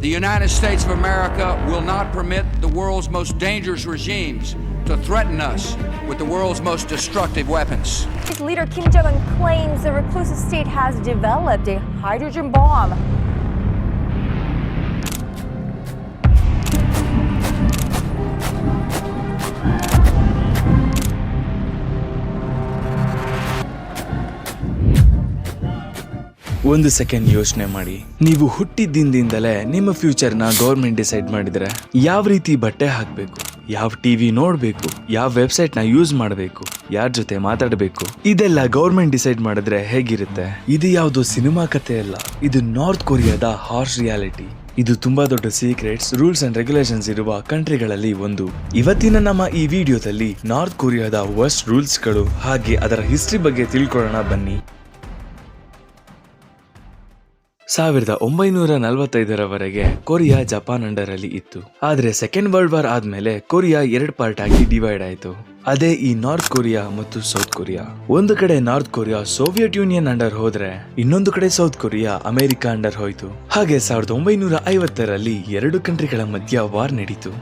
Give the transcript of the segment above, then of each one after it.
The United States of America will not permit the world's most dangerous regimes to threaten us with the world's most destructive weapons. Leader Kim Jong-un claims the reclusive state has developed a hydrogen bomb. ಒಂದು second ಯೋಚನೆ ಮಾಡಿ, ನೀವು ಹುಟ್ಟಿದ್ದಿಂದಲೇ ನಿಮ್ಮ ಫ್ಯೂಚರ್ನ government decide ಮಾಡಿದ್ರೆ ಯಾವ ರೀತಿ ಬಟ್ಟೆ ಹಾಕಬೇಕು, ಯಾವ ಟಿವಿ ನೋಡಬೇಕು, ಯಾವ ವೆಬ್ಸೈಟ್ನ ಯೂಸ್ ಮಾಡಬೇಕು, ಯಾರ ಜೊತೆ ಮಾತಾಡಬೇಕು, ಇದೆಲ್ಲ ಗೌರ್ಮೆಂಟ್ ಡಿಸೈಡ್ ಮಾಡಿದ್ರೆ ಹೇಗಿರುತ್ತೆ? ಇದು ಯಾವುದು ಸಿನಿಮಾ ಕಥೆ ಅಲ್ಲ, ಇದು ನಾರ್ತ್ ಕೊರಿಯಾದ ಹಾರ್ಶ್ ರಿಯಾಲಿಟಿ. ಇದು ತುಂಬಾ ದೊಡ್ಡ ಸೀಕ್ರೆಟ್ಸ್, ರೂಲ್ಸ್ ಅಂಡ್ ರೆಗ್ಯುಲೇಷನ್ಸ್ ಇರುವ ಕಂಟ್ರಿಗಳಲ್ಲಿ ಒಂದು. ಇವತ್ತಿನ ನಮ್ಮ ಈ ವಿಡಿಯೋದಲ್ಲಿ ನಾರ್ತ್ ಕೊರಿಯಾದ ವರ್ಸ್ಟ್ ರೂಲ್ಸ್ಗಳು ಹಾಗೆ ಅದರ ಹಿಸ್ಟ್ರಿ ಬಗ್ಗೆ ತಿಳ್ಕೊಳ್ಳೋಣ ಬನ್ನಿ. 1945ರವರೆಗೆ ಕೊರಿಯಾ ಜಪಾನ್ ಅಂಡರ್ ಅಲ್ಲಿ ಇತ್ತು. ಆದ್ರೆ ಸೆಕೆಂಡ್ ವರ್ಲ್ಡ್ ವಾರ್ ಆದ್ಮೇಲೆ ಕೊರಿಯಾ 2 ಪಾರ್ಟ್ ಆಗಿ ಡಿವೈಡ್ ಆಯ್ತು. ಅದೇ ಈ ನಾರ್ತ್ ಕೊರಿಯಾ ಮತ್ತು ಸೌತ್ ಕೊರಿಯಾ. ಒಂದು ಕಡೆ north Korea Soviet union under ಹೋದ್ರೆ, ಇನ್ನೊಂದು ಕಡೆ ಸೌತ್ ಕೊರಿಯಾ ಅಮೆರಿಕ ಅಂಡರ್ ಹೋಯ್ತು. ಹಾಗೆ 1950ರಲ್ಲಿ 2 ಕಂಟ್ರಿಗಳ ಮಧ್ಯ ವಾರ್ ನಡೀತು.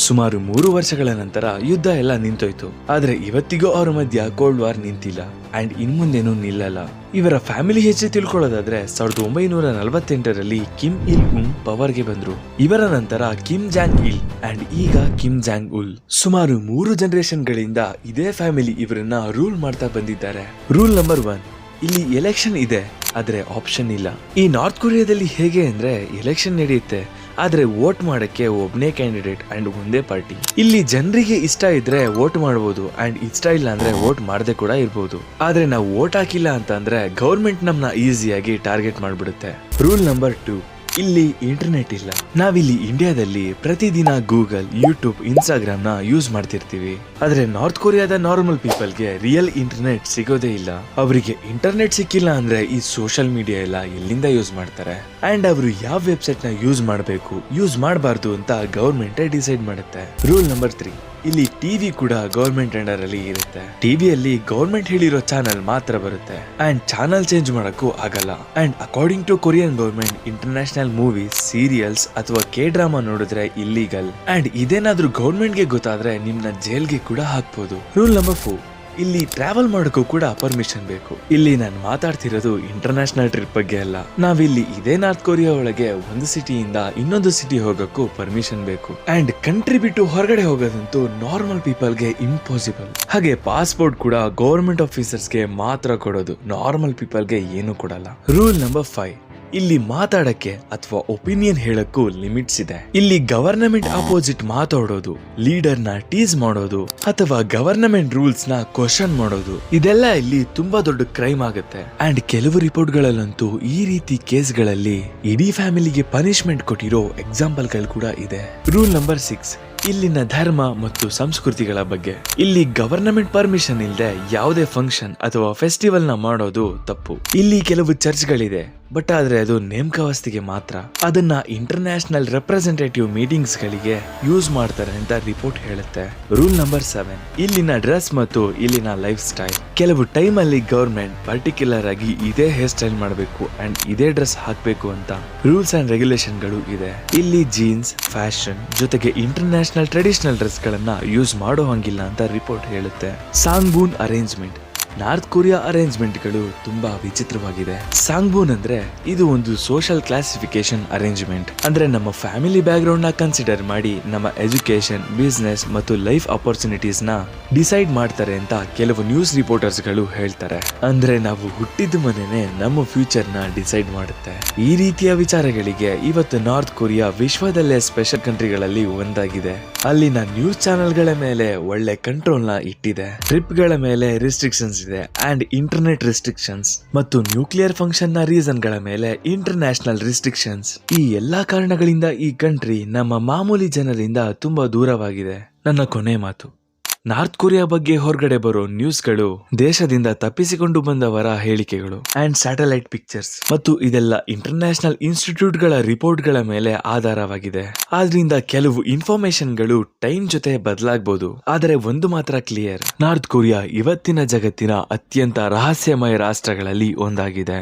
ಸುಮಾರು 3 ವರ್ಷಗಳ ನಂತರ ಯುದ್ಧ ಎಲ್ಲ ನಿಂತೋಯ್ತು. ಆದ್ರೆ ಇವತ್ತಿಗೂ ಅವರ ಮಧ್ಯ ಕೋಲ್ಡ್ ವಾರ್ ನಿಂತಿಲ್ಲ ಅಂಡ್ ಇನ್ಮುಂದೇನೂ ನಿಲ್ಲಲ್ಲ. ಇವರ ಫ್ಯಾಮಿಲಿ ಹೆಚ್ಚು ತಿಳ್ಕೊಳ್ಳೋದಾದ್ರೆ 1948ರಲ್ಲಿ ಕಿಮ್ ಇಲ್ ಉಂಗ್ ಪವರ್ಗೆ ಬಂದ್ರು. ಇವರ ನಂತರ ಕಿಮ್ ಜಾಂಗ್ ಇಲ್ ಅಂಡ್ ಈಗ ಕಿಮ್ ಜಾಂಗ್ ಉಲ್. ಸುಮಾರು 3 ಜನರೇಷನ್ ಗಳಿಂದ ಇದೇ ಫ್ಯಾಮಿಲಿ ಇವರನ್ನ ರೂಲ್ ಮಾಡ್ತಾ ಬಂದಿದ್ದಾರೆ. ರೂಲ್ ನಂಬರ್ 1, ಇಲ್ಲಿ ಎಲೆಕ್ಷನ್ ಇದೆ ಆದ್ರೆ ಆಪ್ಷನ್ ಇಲ್ಲ. ಈ ನಾರ್ತ್ ಕೊರಿಯಾದಲ್ಲಿ ಹೇಗೆ ಅಂದ್ರೆ ಎಲೆಕ್ಷನ್ ನಡೆಯುತ್ತೆ, ಆದ್ರೆ ವೋಟ್ ಮಾಡಕ್ಕೆ ಒಬ್ನೇ ಕ್ಯಾಂಡಿಡೇಟ್ ಅಂಡ್ ಒಂದೇ ಪಾರ್ಟಿ. ಇಲ್ಲಿ ಜನರಿಗೆ ಇಷ್ಟ ಇದ್ರೆ ವೋಟ್ ಮಾಡಬಹುದು ಅಂಡ್ ಇಷ್ಟ ಇಲ್ಲ ಅಂದ್ರೆ ವೋಟ್ ಮಾಡದೆ ಕೂಡ ಇರಬಹುದು. ಆದ್ರೆ ನಾವು ವೋಟ್ ಹಾಕಿಲ್ಲ ಅಂತ ಅಂದ್ರೆ ಗವರ್ಮೆಂಟ್ ನಮ್ನ ಈಸಿಯಾಗಿ ಟಾರ್ಗೆಟ್ ಮಾಡ್ಬಿಡುತ್ತೆ. ರೂಲ್ ನಂಬರ್ 2, ಇಲ್ಲಿ ಇಂಟರ್ನೆಟ್ ಇಲ್ಲ. ನಾವಿಲ್ಲಿ ಇಂಡಿಯಾದಲ್ಲಿ ಪ್ರತಿದಿನ ಗೂಗಲ್, ಯೂಟ್ಯೂಬ್, ಇನ್ಸ್ಟಾಗ್ರಾಮ್ ನ ಯೂಸ್ ಮಾಡ್ತಿರ್ತೀವಿ. ಆದ್ರೆ ನಾರ್ತ್ ಕೊರಿಯಾದ ನಾರ್ಮಲ್ ಪೀಪಲ್ಗೆ ರಿಯಲ್ ಇಂಟರ್ನೆಟ್ ಸಿಗೋದೇ ಇಲ್ಲ. ಅವರಿಗೆ ಇಂಟರ್ನೆಟ್ ಸಿಕ್ಕಿಲ್ಲ ಅಂದ್ರೆ ಈ ಸೋಷಿಯಲ್ ಮೀಡಿಯಾ ಎಲ್ಲ ಎಲ್ಲಿಂದ ಯೂಸ್ ಮಾಡ್ತಾರೆ? ಅಂಡ್ ಅವರು ಯಾವ ವೆಬ್ಸೈಟ್ ನ ಯೂಸ್ ಮಾಡಬೇಕು, ಯೂಸ್ ಮಾಡಬಾರ್ದು ಅಂತ ಗವರ್ಮೆಂಟ್ ಡಿಸೈಡ್ ಮಾಡುತ್ತೆ. ರೂಲ್ ನಂಬರ್ 3, ಇಲ್ಲಿ ಟಿವಿ ಕೂಡ ಗವರ್ಮೆಂಟ್ ಅಂಡರ್ ಅಲ್ಲಿ ಇರುತ್ತೆ. ಟಿವಿಯಲ್ಲಿ ಗವರ್ಮೆಂಟ್ ಹೇಳಿರೋ ಚಾನಲ್ ಮಾತ್ರ ಬರುತ್ತೆ ಅಂಡ್ ಚಾನಲ್ ಚೇಂಜ್ ಮಾಡಕ್ಕೂ ಆಗಲ್ಲ. And according to Korean government, international movies, serials ಅಥವಾ ಕೆ ಡ್ರಾಮಾ ನೋಡಿದ್ರೆ ಇಲ್ಲಿಗಲ್. ಅಂಡ್ ಇದೇನಾದ್ರೂ ಗವರ್ಮೆಂಟ್ ಗೆ ಗೊತ್ತಾದ್ರೆ ನಿಮ್ನ ಜೈಲ್ಗೆ ಕೂಡ ಹಾಕ್ಬೋದು. ರೂಲ್ ನಂಬರ್ 4, ಇಲ್ಲಿ ಟ್ರಾವೆಲ್ ಮಾಡೋಕ್ಕೂ ಕೂಡ ಪರ್ಮಿಷನ್ ಬೇಕು. ಇಲ್ಲಿ ನಾನು ಮಾತಾಡ್ತಿರೋದು ಇಂಟರ್ನ್ಯಾಷನಲ್ ಟ್ರಿಪ್ ಬಗ್ಗೆ ಅಲ್ಲ. ನಾವಿಲ್ಲಿ ಇದೇ ನಾರ್ತ್ ಕೊರಿಯಾ ಒಳಗೆ ಒಂದು ಸಿಟಿಯಿಂದ ಇನ್ನೊಂದು ಸಿಟಿ ಹೋಗಕ್ಕೂ ಪರ್ಮಿಷನ್ ಬೇಕು. ಅಂಡ್ ಕಂಟ್ರಿ ಬಿಟ್ಟು ಹೊರಗಡೆ ಹೋಗೋದಂತೂ ನಾರ್ಮಲ್ ಪೀಪಲ್ಗೆ ಇಂಪಾಸಿಬಲ್. ಹಾಗೆ ಪಾಸ್ಪೋರ್ಟ್ ಕೂಡ ಗವರ್ಮೆಂಟ್ ಆಫೀಸರ್ಸ್ಗೆ ಮಾತ್ರ ಕೊಡೋದು, ನಾರ್ಮಲ್ ಪೀಪಲ್ಗೆ ಏನು ಕೊಡಲ್ಲ. ರೂಲ್ ನಂಬರ್ 5, ಇಲ್ಲಿ ಮಾತಾಡಕ್ಕೆ ಅಥವಾ ಒಪಿನಿಯನ್ ಹೇಳಕ್ಕೂ ಲಿಮಿಟ್ಸ್ ಇದೆ. ಇಲ್ಲಿ ಗವರ್ನಮೆಂಟ್ ಅಪೋಸಿಟ್ ಮಾತಾಡೋದು, ಲೀಡರ್ ನ ಟೀಸ್ ಮಾಡೋದು ಅಥವಾ ಗವರ್ನಮೆಂಟ್ ರೂಲ್ಸ್ ನ ಕ್ವಶನ್ ಮಾಡೋದು, ಇದೆಲ್ಲ ಇಲ್ಲಿ ತುಂಬಾ ದೊಡ್ಡ ಕ್ರೈಮ್ ಆಗುತ್ತೆ. ಅಂಡ್ ಕೆಲವು ರಿಪೋರ್ಟ್ ಗಳಲ್ಲಂತೂ ಈ ರೀತಿ ಕೇಸ್ಗಳಲ್ಲಿ ಇಡೀ ಫ್ಯಾಮಿಲಿಗೆ ಪನಿಷ್ಮೆಂಟ್ ಕೊಟ್ಟಿರೋ ಎಕ್ಸಾಂಪಲ್ ಗಳು ಕೂಡ ಇದೆ. ರೂಲ್ ನಂಬರ್ 6, ಇಲ್ಲಿನ ಧರ್ಮ ಮತ್ತು ಸಂಸ್ಕೃತಿಗಳ ಬಗ್ಗೆ. ಇಲ್ಲಿ ಗವರ್ನಮೆಂಟ್ ಪರ್ಮಿಷನ್ ಇಲ್ಲದೆ ಯಾವುದೇ ಫಂಕ್ಷನ್ ಅಥವಾ ಫೆಸ್ಟಿವಲ್ ನ ಮಾಡೋದು ತಪ್ಪು. ಇಲ್ಲಿ ಕೆಲವು ಚರ್ಚ್ಗಳಿದೆ, ಬಟ್ ಆದ್ರೆ ಅದು ನೇಮಕಾವಸ್ತಿಗೆ ಮಾತ್ರ. ಅದನ್ನ ಇಂಟರ್ನ್ಯಾಷನಲ್ ರೆಪ್ರೆಸೆಂಟೇಟಿವ್ ಮೀಟಿಂಗ್ಸ್ ಗಳಿಗೆ ಯೂಸ್ ಮಾಡ್ತಾರೆ ಅಂತ ರಿಪೋರ್ಟ್ ಹೇಳುತ್ತೆ. ರೂಲ್ ನಂಬರ್ 7, ಇಲ್ಲಿನ ಡ್ರೆಸ್ ಮತ್ತು ಇಲ್ಲಿನ ಲೈಫ್ ಸ್ಟೈಲ್. ಕೆಲವು ಟೈಮ್ ಅಲ್ಲಿ ಗವರ್ಮೆಂಟ್ ಪರ್ಟಿಕ್ಯುಲರ್ ಆಗಿ ಇದೇ ಹೇರ್ ಸ್ಟೈಲ್ ಮಾಡಬೇಕು ಅಂಡ್ ಇದೇ ಡ್ರೆಸ್ ಹಾಕ್ಬೇಕು ಅಂತ ರೂಲ್ಸ್ ಅಂಡ್ ರೆಗ್ಯುಲೇಷನ್ ಗಳು ಇದೆ. ಇಲ್ಲಿ ಜೀನ್ಸ್, ಫ್ಯಾಷನ್ ಜೊತೆಗೆ ಇಂಟರ್ನ್ಯಾಷನಲ್ ಟ್ರೆಡಿಷನಲ್ ಡ್ರೆಸ್ ಗಳನ್ನ ಯೂಸ್ ಮಾಡೋ ಹಂಗಿಲ್ಲ ಅಂತ ರಿಪೋರ್ಟ್ ಹೇಳುತ್ತೆ. ಸಾಂಗ್ಬೂನ್ ಅರೇಂಜ್ಮೆಂಟ್. ನಾರ್ತ್ ಕೊರಿಯಾ ಅರೇಂಜ್ಮೆಂಟ್ ಗಳು ತುಂಬಾ ವಿಚಿತ್ರವಾಗಿದೆ. ಸಾಂಗ್ಬೂನ್ ಅಂದ್ರೆ ಇದು ಒಂದು ಸೋಷಿಯಲ್ ಕ್ಲಾಸಿಫಿಕೇಶನ್ ಅರೇಂಜ್ಮೆಂಟ್. ಅಂದ್ರೆ ನಮ್ಮ ಫ್ಯಾಮಿಲಿ ಬ್ಯಾಕ್ ಗ್ರೌಂಡ್ ನ ಕನ್ಸಿಡರ್ ಮಾಡಿ ನಮ್ಮ ಎಜುಕೇಶನ್, ಬಿಸ್ನೆಸ್ ಮತ್ತು ಲೈಫ್ ಅಪರ್ಚುನಿಟೀಸ್ ನ ಡಿಸೈಡ್ ಮಾಡ್ತಾರೆ ಅಂತ ಕೆಲವು ನ್ಯೂಸ್ ರಿಪೋರ್ಟರ್ಸ್ ಗಳು ಹೇಳ್ತಾರೆ. ಅಂದ್ರೆ ನಾವು ಹುಟ್ಟಿದ ಮನೆನೇ ನಮ್ಮ ಫ್ಯೂಚರ್ ನ ಡಿಸೈಡ್ ಮಾಡುತ್ತೆ. ಈ ರೀತಿಯ ವಿಚಾರಗಳಿಗೆ ಇವತ್ತು ನಾರ್ತ್ ಕೊರಿಯಾ ವಿಶ್ವದಲ್ಲೇ ಸ್ಪೆಷಲ್ ಕಂಟ್ರಿಗಳಲ್ಲಿ ಒಂದಾಗಿದೆ. ಅಲ್ಲಿನ ನ್ಯೂಸ್ ಚಾನೆಲ್ ಗಳ ಮೇಲೆ ಒಳ್ಳೆ ಕಂಟ್ರೋಲ್ ನ ಇಟ್ಟಿದೆ. ಟ್ರಿಪ್ ಗಳ ಮೇಲೆ ರಿಸ್ಟ್ರಿಕ್ಷನ್ಸ್ ಇದೆ ಅಂಡ್ ಇಂಟರ್ನೆಟ್ ರಿಸ್ಟ್ರಿಕ್ಷನ್ಸ್ ಮತ್ತು ನ್ಯೂಕ್ಲಿಯರ್ ಫಂಕ್ಷನ್ ನ ರೀಸನ್ ಗಳ ಮೇಲೆ ಇಂಟರ್ನ್ಯಾಷನಲ್ ರಿಸ್ಟ್ರಿಕ್ಷನ್ಸ್. ಈ ಎಲ್ಲಾ ಕಾರಣಗಳಿಂದ ಈ ಕಂಟ್ರಿ ನಮ್ಮ ಮಾಮೂಲಿ ಜನರಿಂದ ತುಂಬಾ ದೂರವಾಗಿದೆ. ನನ್ನ ಕೊನೆ ಮಾತು, ನಾರ್ತ್ ಕೊರಿಯಾ ಬಗ್ಗೆ ಹೊರಗಡೆ ಬರೋ ನ್ಯೂಸ್ಗಳು ದೇಶದಿಂದ ತಪ್ಪಿಸಿಕೊಂಡು ಬಂದವರ ಹೇಳಿಕೆಗಳು ಅಂಡ್ ಸ್ಯಾಟಲೈಟ್ ಪಿಕ್ಚರ್ಸ್ ಮತ್ತು ಇದೆಲ್ಲ ಇಂಟರ್ನ್ಯಾಷನಲ್ ಇನ್ಸ್ಟಿಟ್ಯೂಟ್ ಗಳ ರಿಪೋರ್ಟ್ ಗಳ ಮೇಲೆ ಆಧಾರವಾಗಿದೆ. ಆದ್ರಿಂದ ಕೆಲವು ಇನ್ಫಾರ್ಮೇಶನ್ ಗಳು ಟೈಮ್ ಜೊತೆ ಬದಲಾಗಬಹುದು. ಆದರೆ ಒಂದು ಮಾತ್ರ ಕ್ಲಿಯರ್, ನಾರ್ತ್ ಕೊರಿಯಾ ಇವತ್ತಿನ ಜಗತ್ತಿನ ಅತ್ಯಂತ ರಹಸ್ಯಮಯ ರಾಷ್ಟ್ರಗಳಲ್ಲಿ ಒಂದಾಗಿದೆ.